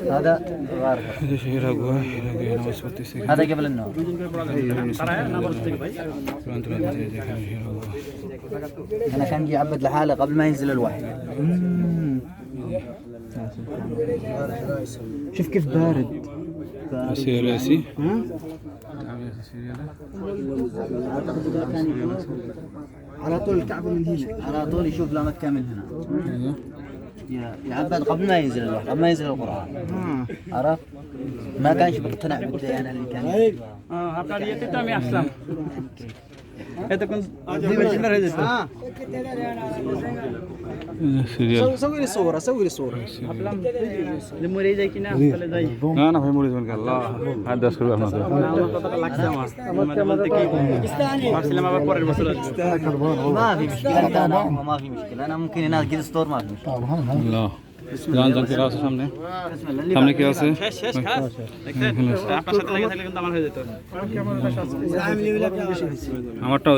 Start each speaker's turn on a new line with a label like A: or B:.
A: هذا غارب. هذا قبل النوم. أنا كان يعبد لحاله قبل ما ينزل الوحي.
B: شوف كيف بارد.
C: سيراسي
B: على طول الكعبة من هنا،
A: على طول يشوف لا مكة من هنا. يعبد قبل ما ينزل الوحي، قبل ما ينزل القرآن. عرف؟ ما كانش مقتنع بالديانة اللي كان.
D: আপনার ইয়েতে তো আমি আসলাম এতক্ষণ ডিমেশনের হয়ে যেত
C: সিরিয়াল
B: سوي لي صورة سوي لي صورة.
D: ভাবলাম যে মরে যাই কিনা তাহলে যাই
C: না না ভাই মরে যাবেন কি আল্লাহ আর দাস করবে আপনাদের
D: আমার কতটা লাগছে আমার বলতে কি ভাবছিলাম আবার পরের বছর আসবে
A: ما في مشكلة أنا ما في مشكلة أنا ممكن هناك كذا ستور ما في مشكلة.
C: আল্লাহ জান জান কি আছে সামনে সামনে কি আছে
D: শেষ শেষ খাস দেখছেন আপনার সাথে লেগে থাকলে কিন্তু আমার হয়ে যেত
C: আমারটা